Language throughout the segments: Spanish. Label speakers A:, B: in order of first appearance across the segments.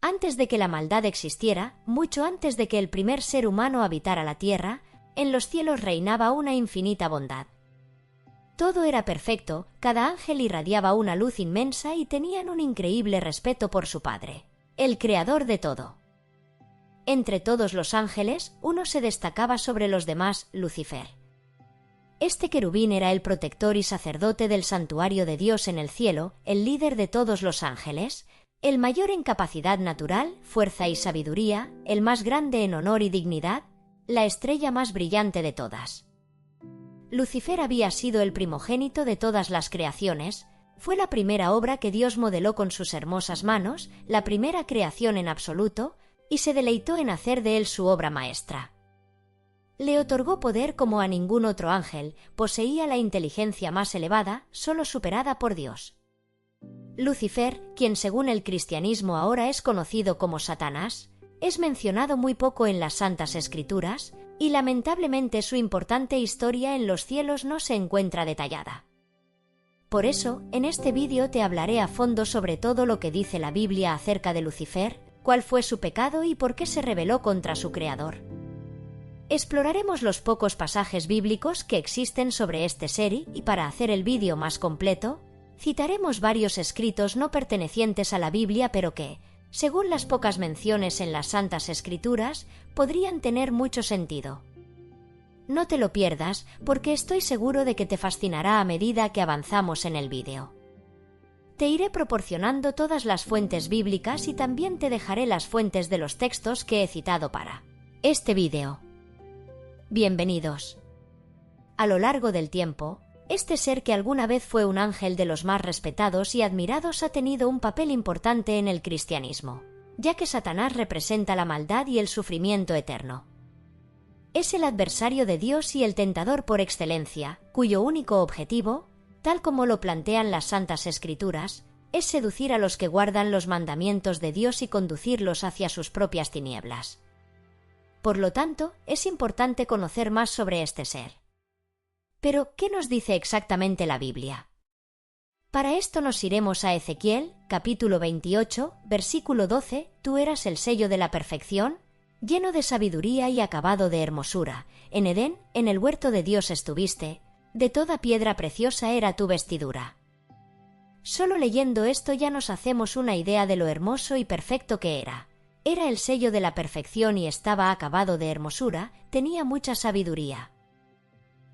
A: Antes de que la maldad existiera, mucho antes de que el primer ser humano habitara la tierra, en los cielos reinaba una infinita bondad. Todo era perfecto, cada ángel irradiaba una luz inmensa y tenían un increíble respeto por su Padre, el Creador de todo. Entre todos los ángeles, uno se destacaba sobre los demás, Lucifer. Este querubín era el protector y sacerdote del santuario de Dios en el cielo, el líder de todos los ángeles, el mayor en capacidad natural, fuerza y sabiduría, el más grande en honor y dignidad, la estrella más brillante de todas. Lucifer había sido el primogénito de todas las creaciones, fue la primera obra que Dios modeló con sus hermosas manos, la primera creación en absoluto, y se deleitó en hacer de él su obra maestra. Le otorgó poder como a ningún otro ángel, poseía la inteligencia más elevada, solo superada por Dios. Lucifer, quien según el cristianismo ahora es conocido como Satanás, es mencionado muy poco en las Santas Escrituras, y lamentablemente su importante historia en los cielos no se encuentra detallada. Por eso, en este vídeo te hablaré a fondo sobre todo lo que dice la Biblia acerca de Lucifer, cuál fue su pecado y por qué se rebeló contra su Creador. Exploraremos los pocos pasajes bíblicos que existen sobre este ser y para hacer el vídeo más completo, citaremos varios escritos no pertenecientes a la Biblia pero que, según las pocas menciones en las Santas Escrituras, podrían tener mucho sentido. No te lo pierdas porque estoy seguro de que te fascinará a medida que avanzamos en el vídeo. Te iré proporcionando todas las fuentes bíblicas y también te dejaré las fuentes de los textos que he citado para este vídeo. Bienvenidos. A lo largo del tiempo, este ser que alguna vez fue un ángel de los más respetados y admirados ha tenido un papel importante en el cristianismo, ya que Satanás representa la maldad y el sufrimiento eterno. Es el adversario de Dios y el tentador por excelencia, cuyo único objetivo, tal como lo plantean las Santas Escrituras, es seducir a los que guardan los mandamientos de Dios y conducirlos hacia sus propias tinieblas. Por lo tanto, es importante conocer más sobre este ser. Pero, ¿qué nos dice exactamente la Biblia? Para esto nos iremos a Ezequiel, capítulo 28, versículo 12, «Tú eras el sello de la perfección, lleno de sabiduría y acabado de hermosura. En Edén, en el huerto de Dios estuviste, de toda piedra preciosa era tu vestidura». Solo leyendo esto ya nos hacemos una idea de lo hermoso y perfecto que era. Era el sello de la perfección y estaba acabado de hermosura, tenía mucha sabiduría.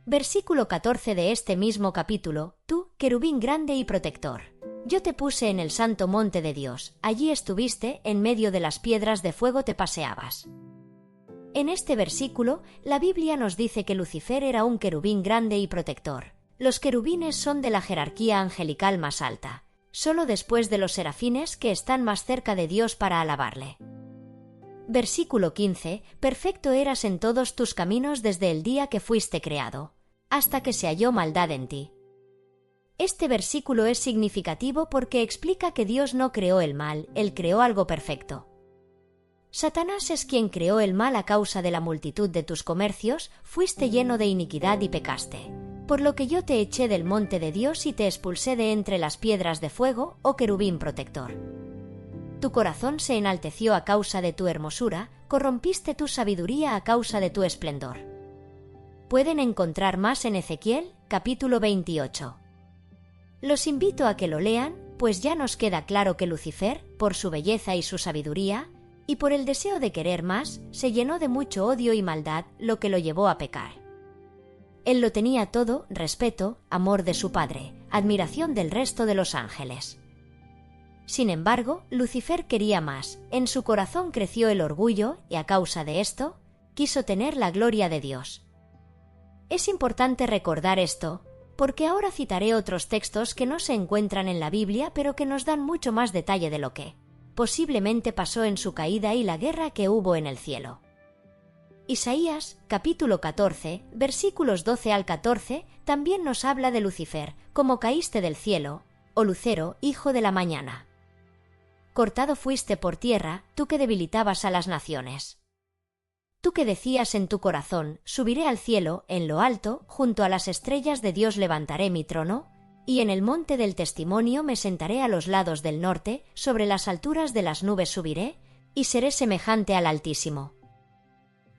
A: Versículo 14 de este mismo capítulo, «Tú, querubín grande y protector, yo te puse en el santo monte de Dios, allí estuviste, en medio de las piedras de fuego te paseabas». En este versículo, la Biblia nos dice que Lucifer era un querubín grande y protector. Los querubines son de la jerarquía angelical más alta, solo después de los serafines que están más cerca de Dios para alabarle. Versículo 15, «Perfecto eras en todos tus caminos desde el día que fuiste creado, hasta que se halló maldad en ti». Este versículo es significativo porque explica que Dios no creó el mal, Él creó algo perfecto. Satanás es quien creó el mal a causa de la multitud de tus comercios, fuiste lleno de iniquidad y pecaste. Por lo que yo te eché del monte de Dios y te expulsé de entre las piedras de fuego, oh querubín protector. Tu corazón se enalteció a causa de tu hermosura, corrompiste tu sabiduría a causa de tu esplendor. Pueden encontrar más en Ezequiel, capítulo 28. Los invito a que lo lean, pues ya nos queda claro que Lucifer, por su belleza y su sabiduría, y por el deseo de querer más, se llenó de mucho odio y maldad, lo que lo llevó a pecar. Él lo tenía todo: respeto, amor de su Padre, admiración del resto de los ángeles. Sin embargo, Lucifer quería más, en su corazón creció el orgullo y a causa de esto, quiso tener la gloria de Dios. Es importante recordar esto, porque ahora citaré otros textos que no se encuentran en la Biblia pero que nos dan mucho más detalle de lo que posiblemente pasó en su caída y la guerra que hubo en el cielo. Isaías, capítulo 14, versículos 12 al 14, también nos habla de Lucifer, como caíste del cielo, oh Lucero, hijo de la mañana. Cortado fuiste por tierra, tú que debilitabas a las naciones. Tú que decías en tu corazón, subiré al cielo, en lo alto, junto a las estrellas de Dios levantaré mi trono, y en el monte del testimonio me sentaré a los lados del norte, sobre las alturas de las nubes subiré, y seré semejante al Altísimo.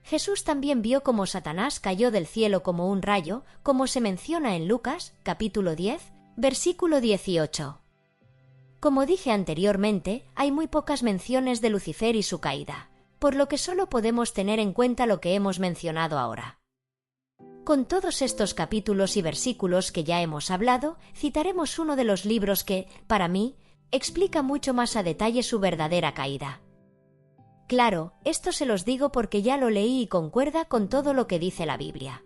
A: Jesús también vio cómo Satanás cayó del cielo como un rayo, como se menciona en Lucas, capítulo 10, versículo 18. Como dije anteriormente, hay muy pocas menciones de Lucifer y su caída, por lo que solo podemos tener en cuenta lo que hemos mencionado ahora. Con todos estos capítulos y versículos que ya hemos hablado, citaremos uno de los libros que, para mí, explica mucho más a detalle su verdadera caída. Claro, esto se los digo porque ya lo leí y concuerda con todo lo que dice la Biblia.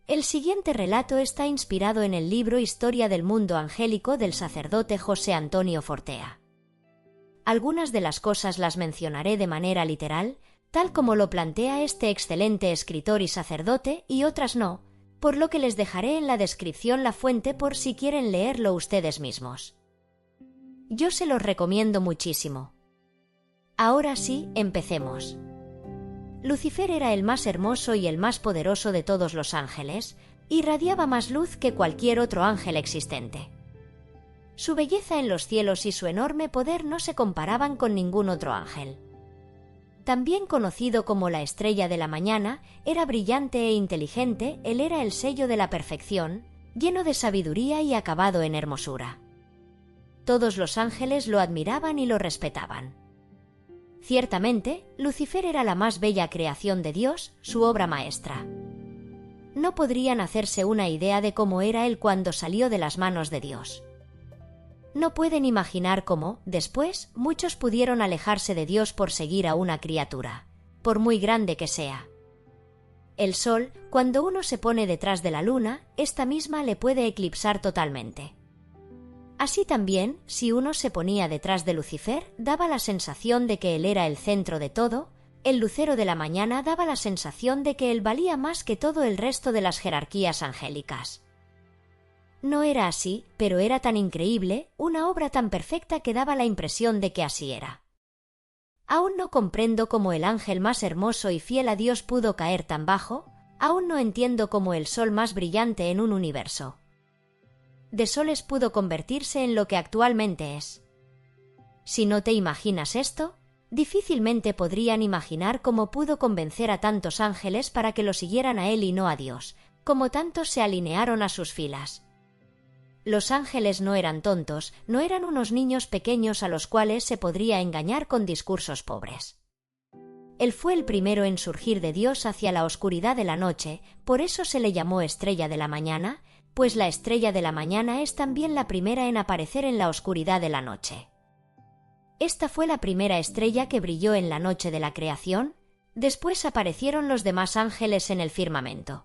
A: El siguiente relato está inspirado en el libro Historia del Mundo Angélico del sacerdote José Antonio Fortea. Algunas de las cosas las mencionaré de manera literal, tal como lo plantea este excelente escritor y sacerdote, y otras no, por lo que les dejaré en la descripción la fuente por si quieren leerlo ustedes mismos. Yo se los recomiendo muchísimo. Ahora sí, empecemos. Lucifer era el más hermoso y el más poderoso de todos los ángeles, irradiaba más luz que cualquier otro ángel existente. Su belleza en los cielos y su enorme poder no se comparaban con ningún otro ángel. También conocido como la estrella de la mañana, era brillante e inteligente, él era el sello de la perfección, lleno de sabiduría y acabado en hermosura. Todos los ángeles lo admiraban y lo respetaban. Ciertamente, Lucifer era la más bella creación de Dios, su obra maestra. No podrían hacerse una idea de cómo era él cuando salió de las manos de Dios. No pueden imaginar cómo, después, muchos pudieron alejarse de Dios por seguir a una criatura, por muy grande que sea. El sol, cuando uno se pone detrás de la luna, esta misma le puede eclipsar totalmente. Así también, si uno se ponía detrás de Lucifer, daba la sensación de que él era el centro de todo, el lucero de la mañana daba la sensación de que él valía más que todo el resto de las jerarquías angélicas. No era así, pero era tan increíble, una obra tan perfecta que daba la impresión de que así era. Aún no comprendo cómo el ángel más hermoso y fiel a Dios pudo caer tan bajo, aún no entiendo cómo el sol más brillante en un universo de soles pudo convertirse en lo que actualmente es. Si no te imaginas esto, difícilmente podrían imaginar cómo pudo convencer a tantos ángeles para que lo siguieran a él y no a Dios, como tantos se alinearon a sus filas. Los ángeles no eran tontos, no eran unos niños pequeños a los cuales se podría engañar con discursos pobres. Él fue el primero en surgir de Dios hacia la oscuridad de la noche, por eso se le llamó estrella de la mañana, pues la estrella de la mañana es también la primera en aparecer en la oscuridad de la noche. Esta fue la primera estrella que brilló en la noche de la creación, después aparecieron los demás ángeles en el firmamento.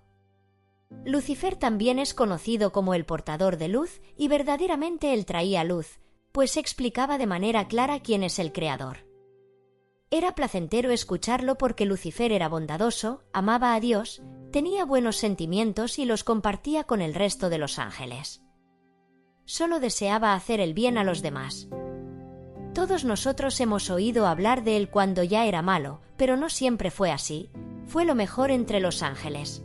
A: Lucifer también es conocido como el portador de luz y verdaderamente él traía luz, pues explicaba de manera clara quién es el Creador. Era placentero escucharlo porque Lucifer era bondadoso, amaba a Dios, tenía buenos sentimientos y los compartía con el resto de los ángeles. Solo deseaba hacer el bien a los demás. Todos nosotros hemos oído hablar de él cuando ya era malo, pero no siempre fue así, fue lo mejor entre los ángeles.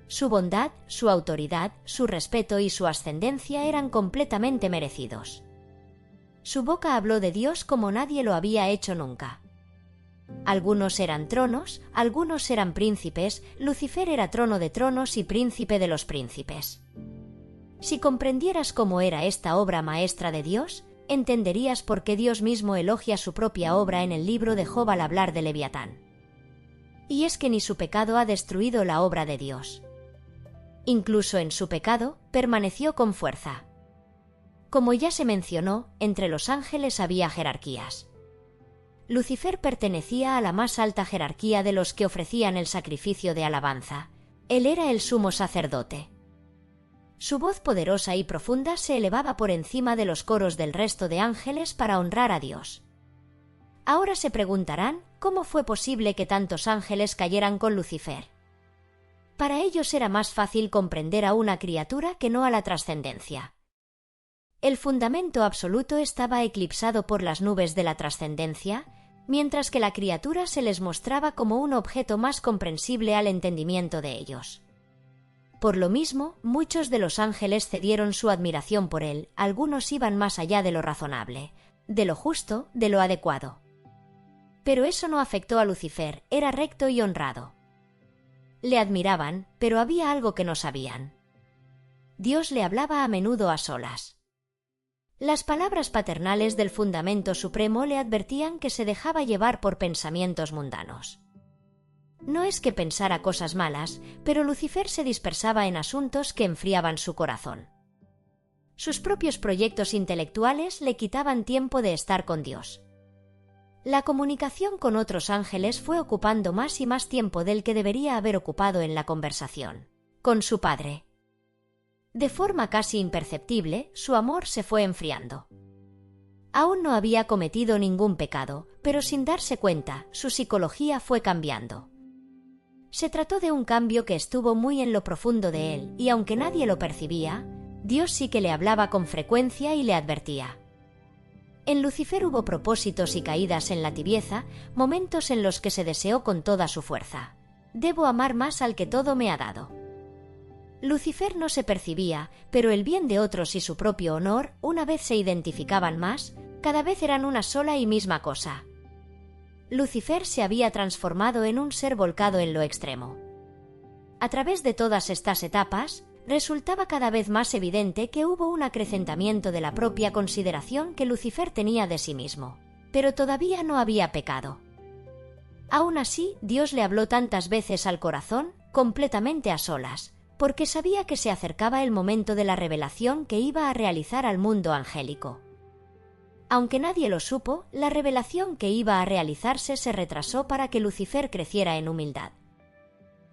A: Su bondad, su autoridad, su respeto y su ascendencia eran completamente merecidos. Su boca habló de Dios como nadie lo había hecho nunca. Algunos eran tronos, algunos eran príncipes, Lucifer era trono de tronos y príncipe de los príncipes. Si comprendieras cómo era esta obra maestra de Dios, entenderías por qué Dios mismo elogia su propia obra en el libro de Job al hablar de Leviatán. Y es que ni su pecado ha destruido la obra de Dios. Incluso en su pecado, permaneció con fuerza. Como ya se mencionó, entre los ángeles había jerarquías. Lucifer pertenecía a la más alta jerarquía de los que ofrecían el sacrificio de alabanza. Él era el sumo sacerdote. Su voz poderosa y profunda se elevaba por encima de los coros del resto de ángeles para honrar a Dios. Ahora se preguntarán cómo fue posible que tantos ángeles cayeran con Lucifer. Para ellos era más fácil comprender a una criatura que no a la trascendencia. El fundamento absoluto estaba eclipsado por las nubes de la trascendencia, mientras que la criatura se les mostraba como un objeto más comprensible al entendimiento de ellos. Por lo mismo, muchos de los ángeles cedieron su admiración por él, algunos iban más allá de lo razonable, de lo justo, de lo adecuado. Pero eso no afectó a Lucifer, era recto y honrado. Le admiraban, pero había algo que no sabían. Dios le hablaba a menudo a solas. Las palabras paternales del fundamento supremo le advertían que se dejaba llevar por pensamientos mundanos. No es que pensara cosas malas, pero Lucifer se dispersaba en asuntos que enfriaban su corazón. Sus propios proyectos intelectuales le quitaban tiempo de estar con Dios. La comunicación con otros ángeles fue ocupando más y más tiempo del que debería haber ocupado en la conversación con su padre. De forma casi imperceptible, su amor se fue enfriando. Aún no había cometido ningún pecado, pero sin darse cuenta, su psicología fue cambiando. Se trató de un cambio que estuvo muy en lo profundo de él, y aunque nadie lo percibía, Dios sí que le hablaba con frecuencia y le advertía. En Lucifer hubo propósitos y caídas en la tibieza, momentos en los que se deseó con toda su fuerza: debo amar más al que todo me ha dado. Lucifer no se percibía, pero el bien de otros y su propio honor, una vez se identificaban más, cada vez eran una sola y misma cosa. Lucifer se había transformado en un ser volcado en lo extremo. A través de todas estas etapas, resultaba cada vez más evidente que hubo un acrecentamiento de la propia consideración que Lucifer tenía de sí mismo, pero todavía no había pecado. Aún así, Dios le habló tantas veces al corazón, completamente a solas, porque sabía que se acercaba el momento de la revelación que iba a realizar al mundo angélico. Aunque nadie lo supo, la revelación que iba a realizarse se retrasó para que Lucifer creciera en humildad.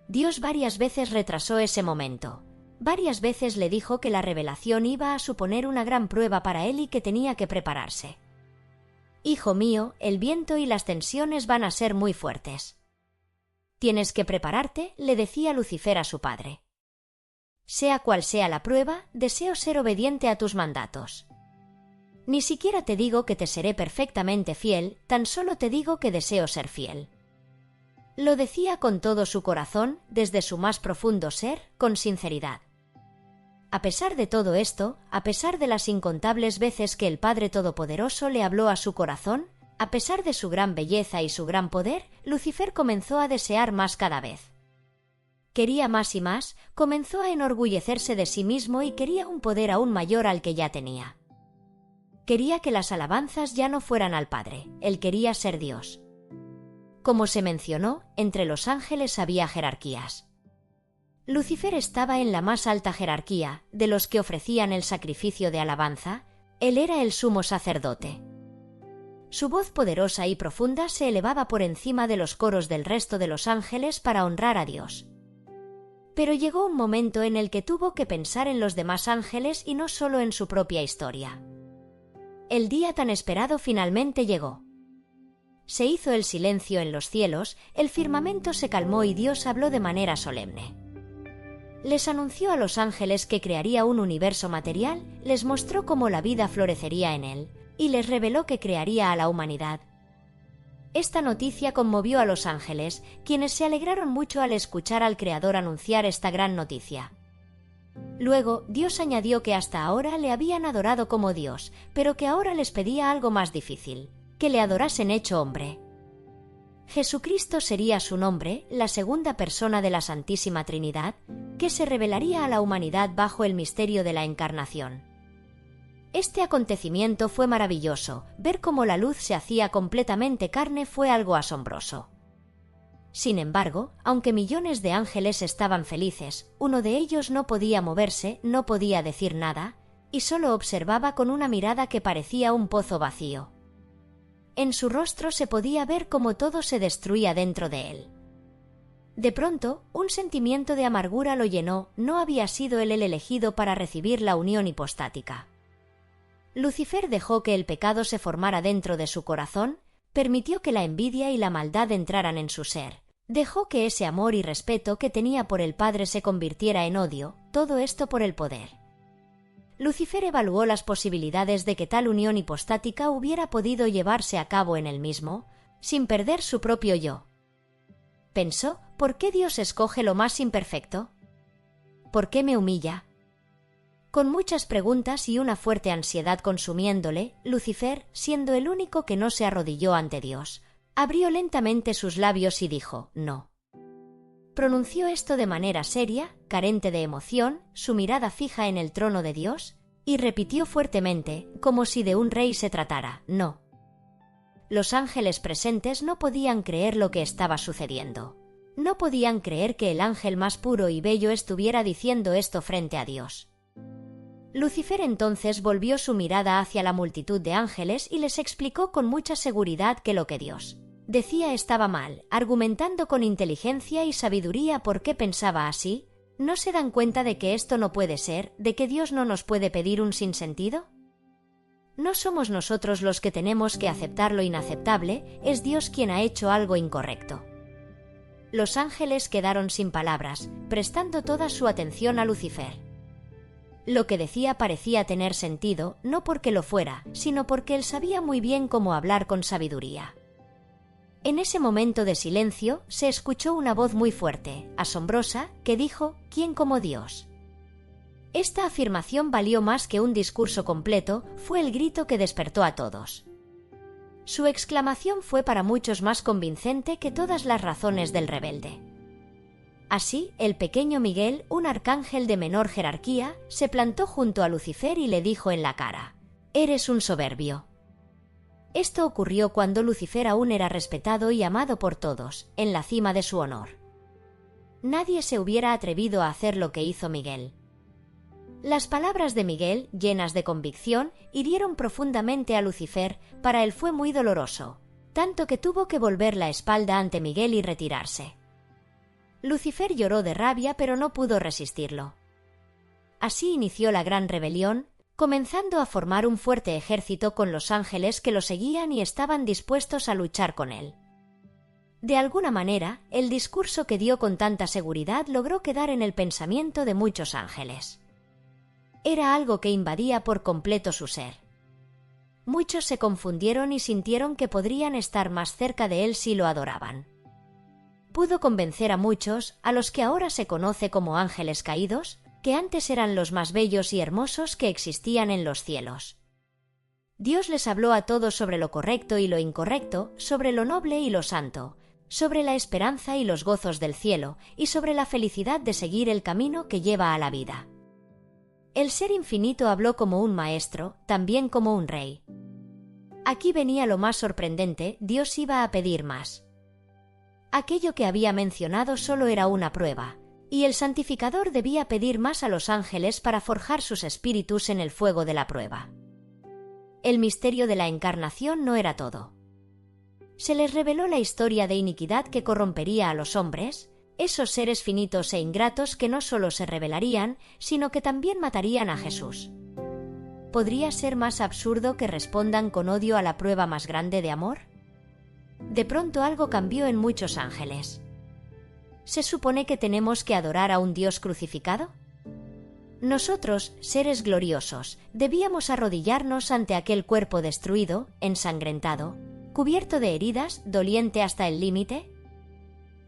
A: Dios varias veces retrasó ese momento. Varias veces le dijo que la revelación iba a suponer una gran prueba para él y que tenía que prepararse. Hijo mío, el viento y las tensiones van a ser muy fuertes. Tienes que prepararte, le decía Lucifer a su padre. Sea cual sea la prueba, deseo ser obediente a tus mandatos. Ni siquiera te digo que te seré perfectamente fiel, tan solo te digo que deseo ser fiel. Lo decía con todo su corazón, desde su más profundo ser, con sinceridad. A pesar de todo esto, a pesar de las incontables veces que el Padre Todopoderoso le habló a su corazón, a pesar de su gran belleza y su gran poder, Lucifer comenzó a desear más cada vez. Quería más y más, comenzó a enorgullecerse de sí mismo y quería un poder aún mayor al que ya tenía. Quería que las alabanzas ya no fueran al Padre, él quería ser Dios. Como se mencionó, entre los ángeles había jerarquías. Lucifer estaba en la más alta jerarquía, de los que ofrecían el sacrificio de alabanza, él era el sumo sacerdote. Su voz poderosa y profunda se elevaba por encima de los coros del resto de los ángeles para honrar a Dios. Pero llegó un momento en el que tuvo que pensar en los demás ángeles y no solo en su propia historia. El día tan esperado finalmente llegó. Se hizo el silencio en los cielos, el firmamento se calmó y Dios habló de manera solemne. Les anunció a los ángeles que crearía un universo material, les mostró cómo la vida florecería en él, y les reveló que crearía a la humanidad. Esta noticia conmovió a los ángeles, quienes se alegraron mucho al escuchar al Creador anunciar esta gran noticia. Luego, Dios añadió que hasta ahora le habían adorado como Dios, pero que ahora les pedía algo más difícil: que le adorasen hecho hombre. Jesucristo sería su nombre, la segunda persona de la Santísima Trinidad, que se revelaría a la humanidad bajo el misterio de la Encarnación. Este acontecimiento fue maravilloso, ver cómo la luz se hacía completamente carne fue algo asombroso. Sin embargo, aunque millones de ángeles estaban felices, uno de ellos no podía moverse, no podía decir nada, y solo observaba con una mirada que parecía un pozo vacío. En su rostro se podía ver cómo todo se destruía dentro de él. De pronto, un sentimiento de amargura lo llenó, no había sido él el elegido para recibir la unión hipostática. Lucifer dejó que el pecado se formara dentro de su corazón, permitió que la envidia y la maldad entraran en su ser, dejó que ese amor y respeto que tenía por el Padre se convirtiera en odio, todo esto por el poder. Lucifer evaluó las posibilidades de que tal unión hipostática hubiera podido llevarse a cabo en él mismo, sin perder su propio yo. Pensó, ¿por qué Dios escoge lo más imperfecto? ¿Por qué me humilla? Con muchas preguntas y una fuerte ansiedad consumiéndole, Lucifer, siendo el único que no se arrodilló ante Dios, abrió lentamente sus labios y dijo: no. Pronunció esto de manera seria, carente de emoción, su mirada fija en el trono de Dios, y repitió fuertemente, como si de un rey se tratara: no. Los ángeles presentes no podían creer lo que estaba sucediendo. No podían creer que el ángel más puro y bello estuviera diciendo esto frente a Dios. Lucifer entonces volvió su mirada hacia la multitud de ángeles y les explicó con mucha seguridad que lo que Dios decía estaba mal, argumentando con inteligencia y sabiduría por qué pensaba así. ¿No se dan cuenta de que esto no puede ser, de que Dios no nos puede pedir un sinsentido? No somos nosotros los que tenemos que aceptar lo inaceptable, es Dios quien ha hecho algo incorrecto. Los ángeles quedaron sin palabras, prestando toda su atención a Lucifer. Lo que decía parecía tener sentido, no porque lo fuera, sino porque él sabía muy bien cómo hablar con sabiduría. En ese momento de silencio, se escuchó una voz muy fuerte, asombrosa, que dijo: ¿quién como Dios? Esta afirmación valió más que un discurso completo, fue el grito que despertó a todos. Su exclamación fue para muchos más convincente que todas las razones del rebelde. Así, el pequeño Miguel, un arcángel de menor jerarquía, se plantó junto a Lucifer y le dijo en la cara: «Eres un soberbio». Esto ocurrió cuando Lucifer aún era respetado y amado por todos, en la cima de su honor. Nadie se hubiera atrevido a hacer lo que hizo Miguel. Las palabras de Miguel, llenas de convicción, hirieron profundamente a Lucifer. Para él fue muy doloroso, tanto que tuvo que volver la espalda ante Miguel y retirarse. Lucifer lloró de rabia, pero no pudo resistirlo. Así inició la gran rebelión, comenzando a formar un fuerte ejército con los ángeles que lo seguían y estaban dispuestos a luchar con él. De alguna manera, el discurso que dio con tanta seguridad logró quedar en el pensamiento de muchos ángeles. Era algo que invadía por completo su ser. Muchos se confundieron y sintieron que podrían estar más cerca de él si lo adoraban. Pudo convencer a muchos, a los que ahora se conoce como ángeles caídos, que antes eran los más bellos y hermosos que existían en los cielos. Dios les habló a todos sobre lo correcto y lo incorrecto, sobre lo noble y lo santo, sobre la esperanza y los gozos del cielo, y sobre la felicidad de seguir el camino que lleva a la vida. El Ser Infinito habló como un maestro, también como un rey. Aquí venía lo más sorprendente: Dios iba a pedir más. Aquello que había mencionado solo era una prueba, y el santificador debía pedir más a los ángeles para forjar sus espíritus en el fuego de la prueba. El misterio de la encarnación no era todo. Se les reveló la historia de iniquidad que corrompería a los hombres, esos seres finitos e ingratos que no solo se rebelarían, sino que también matarían a Jesús. ¿Podría ser más absurdo que respondan con odio a la prueba más grande de amor? De pronto algo cambió en muchos ángeles. ¿Se supone que tenemos que adorar a un Dios crucificado? Nosotros, seres gloriosos, debíamos arrodillarnos ante aquel cuerpo destruido, ensangrentado, cubierto de heridas, doliente hasta el límite.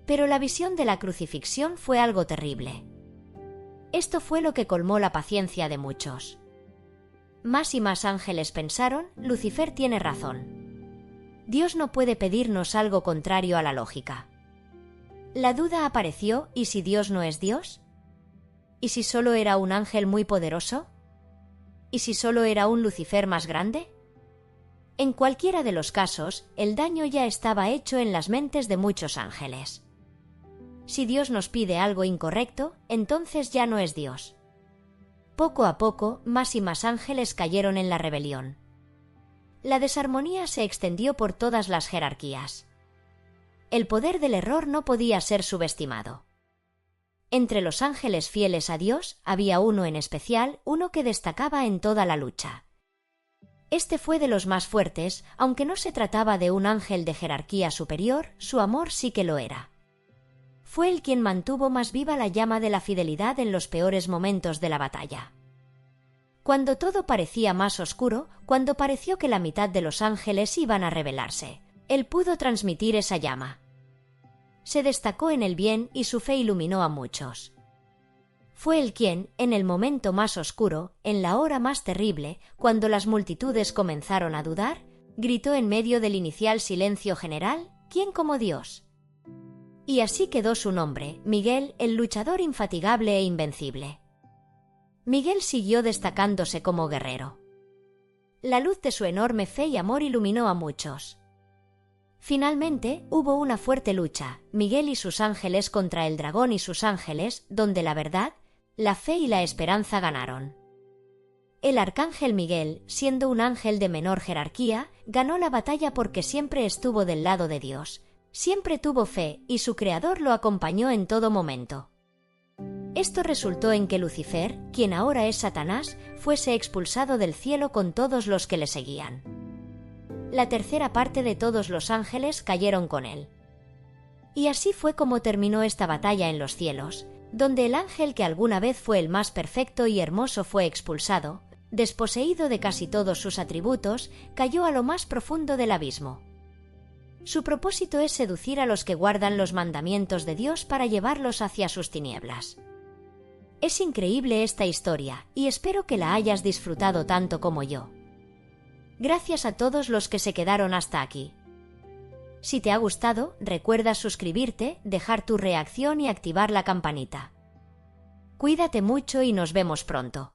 A: Pero la visión de la crucifixión fue algo terrible. Esto fue lo que colmó la paciencia de muchos. Más y más ángeles pensaron: Lucifer tiene razón. Dios no puede pedirnos algo contrario a la lógica. La duda apareció: ¿y si Dios no es Dios? ¿Y si solo era un ángel muy poderoso? ¿Y si solo era un Lucifer más grande? En cualquiera de los casos, el daño ya estaba hecho en las mentes de muchos ángeles. Si Dios nos pide algo incorrecto, entonces ya no es Dios. Poco a poco, más y más ángeles cayeron en la rebelión. La desarmonía se extendió por todas las jerarquías. El poder del error no podía ser subestimado. Entre los ángeles fieles a Dios había uno en especial, uno que destacaba en toda la lucha. Este fue de los más fuertes, aunque no se trataba de un ángel de jerarquía superior, su amor sí que lo era. Fue él quien mantuvo más viva la llama de la fidelidad en los peores momentos de la batalla. Cuando todo parecía más oscuro, cuando pareció que la mitad de los ángeles iban a rebelarse, él pudo transmitir esa llama. Se destacó en el bien y su fe iluminó a muchos. fue el quien, en el momento más oscuro, en la hora más terrible, cuando las multitudes comenzaron a dudar, gritó en medio del inicial silencio general: ¿quién como Dios? Y así quedó su nombre, Miguel, el luchador infatigable e invencible. Miguel siguió destacándose como guerrero. La luz de su enorme fe y amor iluminó a muchos. Finalmente, hubo una fuerte lucha, Miguel y sus ángeles contra el dragón y sus ángeles, donde la verdad, la fe y la esperanza ganaron. El arcángel Miguel, siendo un ángel de menor jerarquía, ganó la batalla porque siempre estuvo del lado de Dios, siempre tuvo fe y su creador lo acompañó en todo momento. Esto resultó en que Lucifer, quien ahora es Satanás, fuese expulsado del cielo con todos los que le seguían. La tercera parte de todos los ángeles cayeron con él. Y así fue como terminó esta batalla en los cielos, donde el ángel que alguna vez fue el más perfecto y hermoso fue expulsado, desposeído de casi todos sus atributos, cayó a lo más profundo del abismo. Su propósito es seducir a los que guardan los mandamientos de Dios para llevarlos hacia sus tinieblas. Es increíble esta historia, y espero que la hayas disfrutado tanto como yo. Gracias a todos los que se quedaron hasta aquí. Si te ha gustado, recuerda suscribirte, dejar tu reacción y activar la campanita. Cuídate mucho y nos vemos pronto.